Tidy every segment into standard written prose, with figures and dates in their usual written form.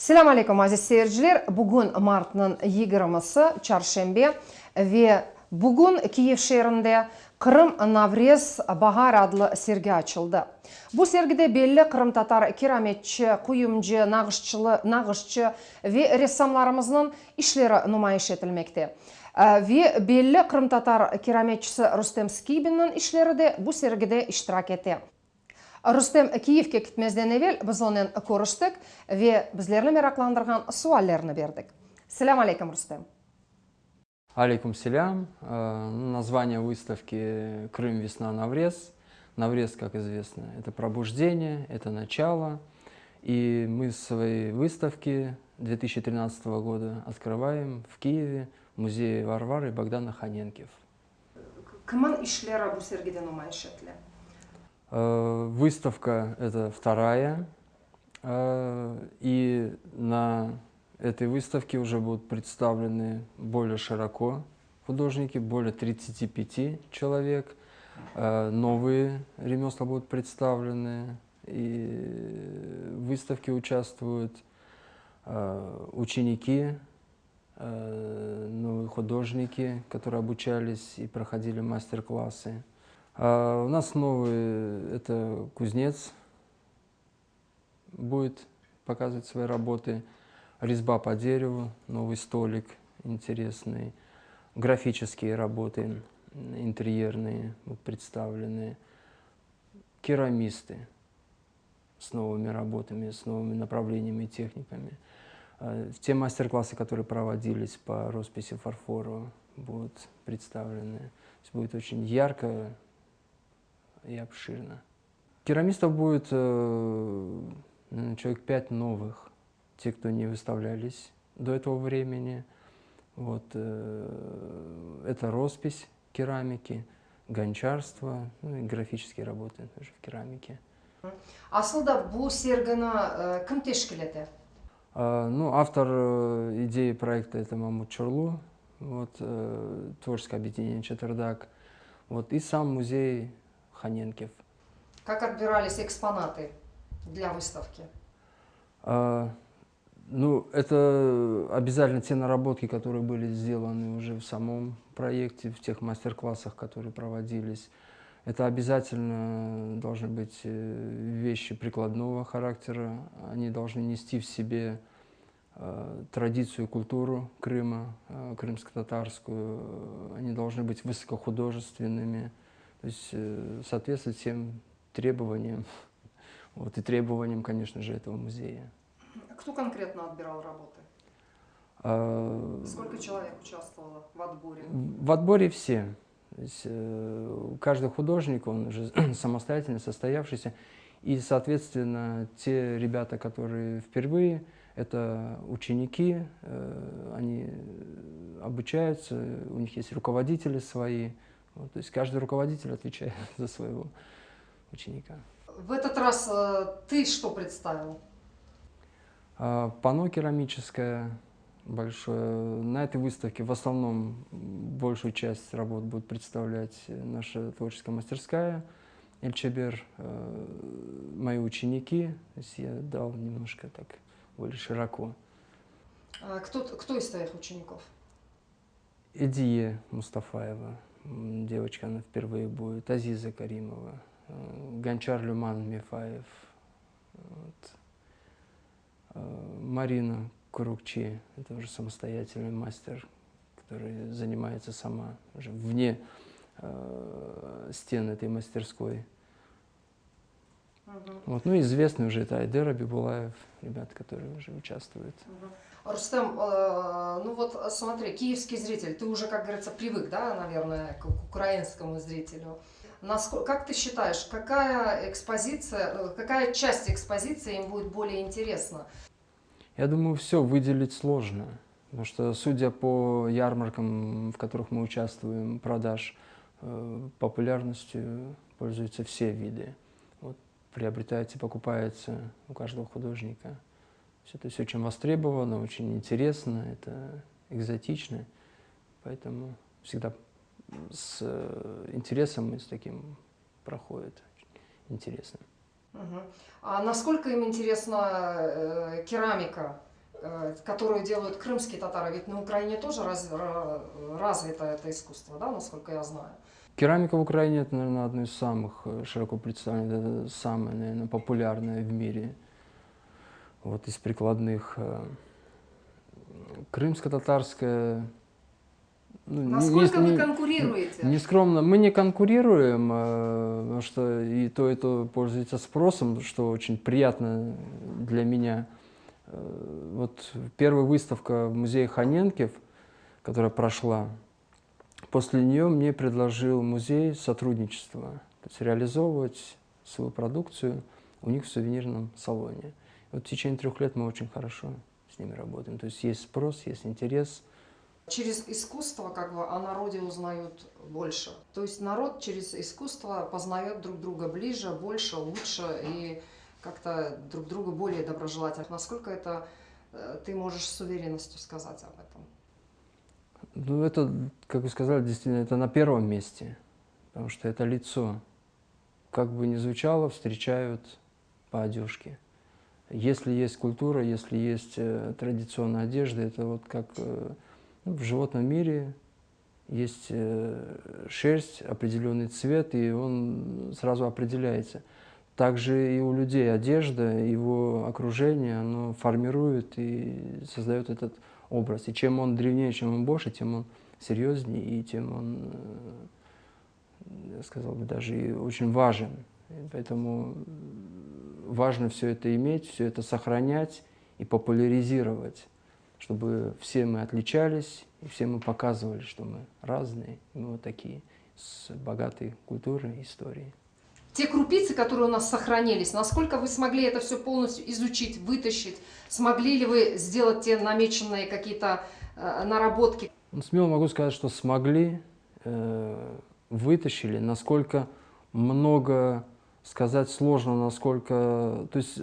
Selam aleyküm aziz seyirciler. Bugün Mart'ın 20'si Çarşembe ve bugün Kiyev şehrinde Kırım Navrez Bahar adlı sergi açıldı. Bu sergide belli Kırım Tatar kerametçi, kuyumcu, nağışçı ve ressamlarımızın işleri nümayiş edilmekte. Ve belli Kırım Tatar kerametçisi Rustem Skibin'in işleri de bu sergide iştirak etti. Rustem Kiyev'e gitmezden evvel biz onun görüştük ve bizlerini meraklandırgan suallerini verdik. Selam aleyküm Rustem. Алейкум селям. Название выставки «Крым. Весна. Наврез». Наврез, как известно, это пробуждение, это начало. И мы свои выставки 2013 года открываем в Киеве, в музее Варвары Богдана Ханенкев. Кімнің işleri bu sergide nümayiş edildi? Выставка это вторая. И на этой выставке уже будут представлены более широко художники, более 35 человек. Новые ремесла будут представлены. И в выставке участвуют ученики, новые художники, которые обучались и проходили мастер-классы. У нас новый, это кузнец будет показывать свои работы. Резьба по дереву, новый столик интересный. Графические работы интерьерные будут представлены. Керамисты с новыми работами, с новыми направлениями и техниками. Те мастер-классы, которые проводились по росписи фарфора, будут представлены. Будет очень ярко и обширно. Керамистов будет человек 5 новых. Те, кто не выставлялись до этого времени. Вот, это роспись керамики, гончарство, ну и графические работы тоже в керамике. Aslında bu sergini kim teşkil etti? Ну, автор идеи проекта это Мамут Чорлу, вот, творческое объединение Четвердак, вот, и сам музей Ханенкев. Как отбирались экспонаты для выставки? Ну, это обязательно те наработки, которые были сделаны уже в самом проекте, в тех мастер-классах, которые проводились. Это обязательно должны быть вещи прикладного характера. Они должны нести в себе традицию и культуру Крыма, крымско-татарскую. Они должны быть высокохудожественными, то есть соответствовать всем требованиям, вот, и требованиям, конечно же, этого музея. Кто конкретно отбирал работы? Сколько человек участвовало в отборе? В отборе все. То есть, каждый художник, он уже самостоятельно состоявшийся. И, соответственно, те ребята, которые впервые, это ученики, они обучаются, у них есть руководители свои. Вот, то есть каждый руководитель отвечает за своего ученика. В этот раз ты что представил? Панно керамическое большое. На этой выставке в основном большую часть работ будет представлять наша творческая мастерская Эльчебер, мои ученики. То есть я дал немножко так более широко. Кто из твоих учеников? Эдие Мустафаева, девочка, она впервые будет. Азиза Каримова, Гончар Люман Мифаев. Вот. Марина Курукчи, это уже самостоятельный мастер, который занимается сама, уже вне стен этой мастерской. Вот, ну, известный уже это Айдер Абибулаев, ребята, которые уже участвуют. Рустем, ну вот смотри, киевский зритель, ты уже, как говорится, привык, да, наверное, к украинскому зрителю. Как ты считаешь, какая экспозиция, какая часть экспозиции им будет более интересна? Я думаю, все выделить сложно, потому что, судя по ярмаркам, в которых мы участвуем, продаж, популярностью пользуются все виды. Вот, приобретается, покупается у каждого художника. Все это все очень востребовано, очень интересно, это экзотично, поэтому всегда с интересом и с таким проходит, интересно. А насколько им интересна керамика которую делают крымские татары. Ведь на Украине тоже развито это искусство, да, насколько я знаю. Керамика в Украине — это, наверное, одно из самых широко представленных, это самое, наверное, популярное в мире вот, из прикладных. Крымско-татарская, ну, Насколько вы конкурируете? нескромно, мы не конкурируем, потому что и то пользуется спросом, что очень приятно для меня. Вот первая выставка в музее Ханенков, которая прошла, после нее мне предложил музей сотрудничество, то есть реализовывать свою продукцию у них в сувенирном салоне. Вот в течение 3 лет мы очень хорошо с ними работаем. То есть есть спрос, есть интерес. Через искусство как бы о народе узнают больше. То есть народ через искусство познает друг друга ближе, больше, лучше и как-то друг другу более доброжелательно. Насколько это ты можешь с уверенностью сказать об этом? Ну, это, как вы сказали, действительно, это на первом месте, потому что это лицо. Как бы ни звучало, встречают по одежке. Если есть культура, если есть традиционная одежда, это вот как в животном мире есть шерсть, определенный цвет, и он сразу определяется. Также и у людей одежда, его окружение, оно формирует и создает этот образ. И чем он древнее, чем он больше, тем он серьезнее, и тем он, я сказал бы, даже и очень важен. И поэтому важно все это иметь, все это сохранять и популяризировать, чтобы все мы отличались, и все мы показывали, что мы разные, и мы вот такие, с богатой культурой, историей. Те крупицы, которые у нас сохранились, насколько вы смогли это все полностью изучить, вытащить? Смогли ли вы сделать те намеченные какие-то наработки? Ну, смело могу сказать, что смогли, вытащили. Насколько много сказать сложно, насколько... То есть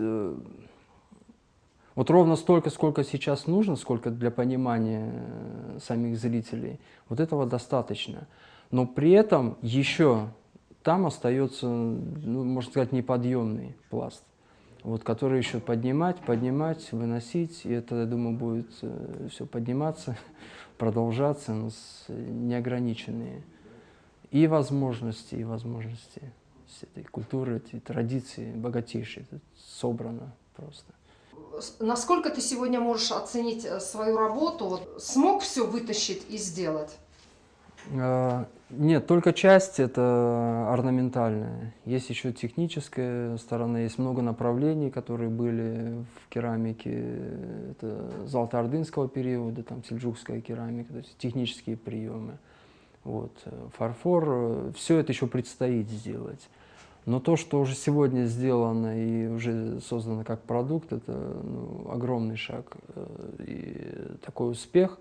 вот ровно столько, сколько сейчас нужно, сколько для понимания самих зрителей, вот этого достаточно. Но при этом еще там остается, ну, можно сказать, неподъемный пласт, вот, который еще поднимать, выносить, и это, я думаю, будет все подниматься, продолжаться, но неограниченные и возможности этой культуры, этой традиции богатейшей, это собрано просто. Насколько ты сегодня можешь оценить свою работу? Вот, смог все вытащить и сделать? Нет, только часть это орнаментальная. Есть еще техническая сторона, есть много направлений, которые были в керамике. Это золотоордынского периода, там сельджукская керамика, то есть технические приемы. Вот, фарфор, все это еще предстоит сделать. Но то, что уже сегодня сделано и уже создано как продукт, это огромный шаг и такой успех.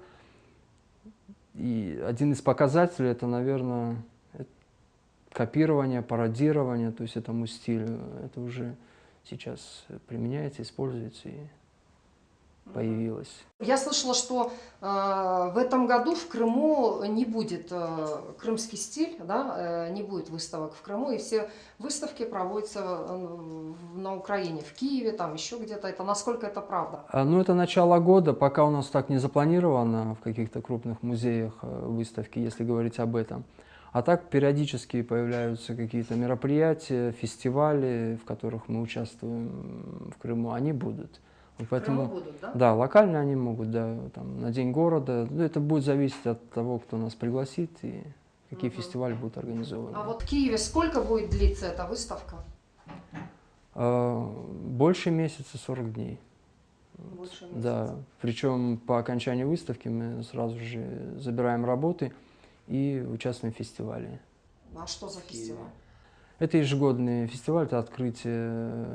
И один из показателей это, наверное, копирование, пародирование, то есть этому стилю. Это уже сейчас применяется, используется и появилось. Я слышала, что в этом году в Крыму не будет крымский стиль, да, не будет выставок в Крыму, и все выставки проводятся на Украине, в Киеве, там еще где-то. Это насколько это правда? Ну, это начало года, пока у нас так не запланировано в каких-то крупных музеях выставки, если говорить об этом. А так периодически появляются какие-то мероприятия, фестивали, в которых мы участвуем в Крыму, они будут. Поэтому, будут, да? Да, локально они могут, да, там, на День города. Ну, это будет зависеть от того, кто нас пригласит и какие фестивали будут организованы. А вот в Киеве сколько будет длиться эта выставка? Больше месяца, 40 дней. Больше месяца. Да, причем по окончании выставки мы сразу же забираем работы и участвуем в фестивале. А что за фестиваль? Это ежегодный фестиваль, это открытие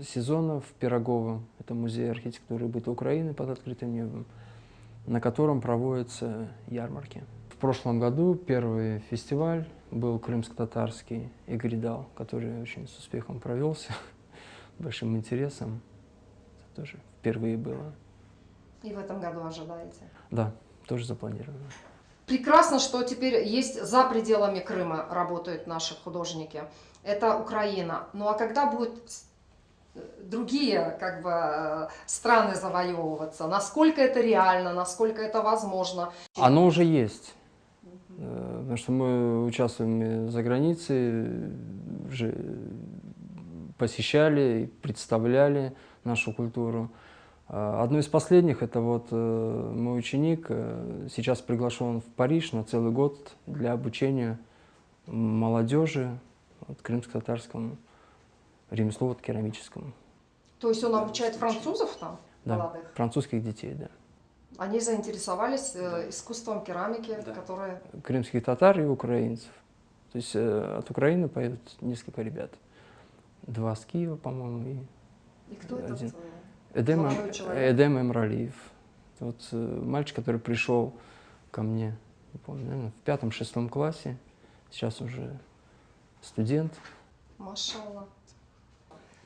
сезона в Пирогово. Это музей архитектуры и быта Украины под открытым небом, на котором проводятся ярмарки. В прошлом году первый фестиваль был крымско-татарский «Игридал», который очень с успехом провелся, с большим интересом. Это тоже впервые было. И в этом году ожидаете? Да, тоже запланировано. Прекрасно, что теперь есть за пределами Крыма работают наши художники. Это Украина. Ну а когда будет другие как бы страны завоевываться? Насколько это реально, насколько это возможно? Оно уже есть. Потому что мы участвуем и за границей, уже посещали, и представляли нашу культуру. Одно из последних, это вот мой ученик, сейчас приглашен в Париж на целый год для обучения молодежи вот, крымско-татарскому ремеслу вот, керамическому. То есть он обучает французов там, Да, молодых? французских детей, да. Они заинтересовались искусством керамики, которые... Крымских татар и украинцев. То есть от Украины поют несколько ребят. 2 с Киева, по-моему, И кто один. этот Эдем молодой человек? Эмралиев. Вот мальчик, который пришел ко мне, не помню, наверное, в 5-6 классе, сейчас уже студент. Машалла.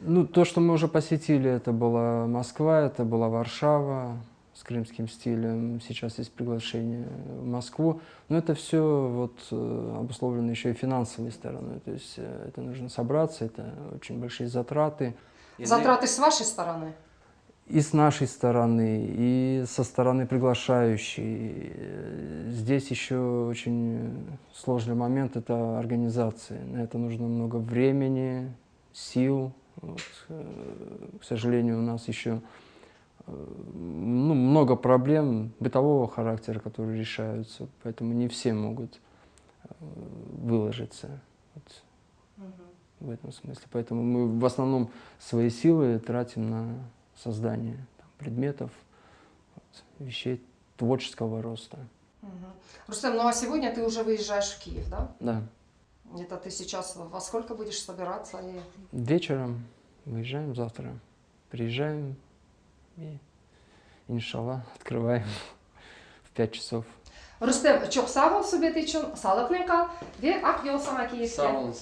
Ну, то, что мы уже посетили, это была Москва, это была Варшава с крымским стилем. Сейчас есть приглашение в Москву. Но это все вот обусловлено еще и финансовой стороной. То есть это нужно собраться, это очень большие затраты. Затраты с вашей стороны? И с нашей стороны, и со стороны приглашающей. Здесь еще очень сложный момент – это организация. На это нужно много времени, сил. Вот. К сожалению, у нас еще много проблем бытового характера, которые решаются, поэтому не все могут выложиться вот в этом смысле. Поэтому мы в основном свои силы тратим на создание там, предметов, вот, вещей творческого роста. Рустем, ну а сегодня ты уже выезжаешь в Киев, да? Да. Это ты сейчас во сколько будешь собираться? Вечером выезжаем, завтра приезжаем и, иншаллах, открываем в 5 часов. Рустем, çok sağ ol sohbet için, sağlıklı kal ve ak yol sana Kiyev'te. Sağ olun.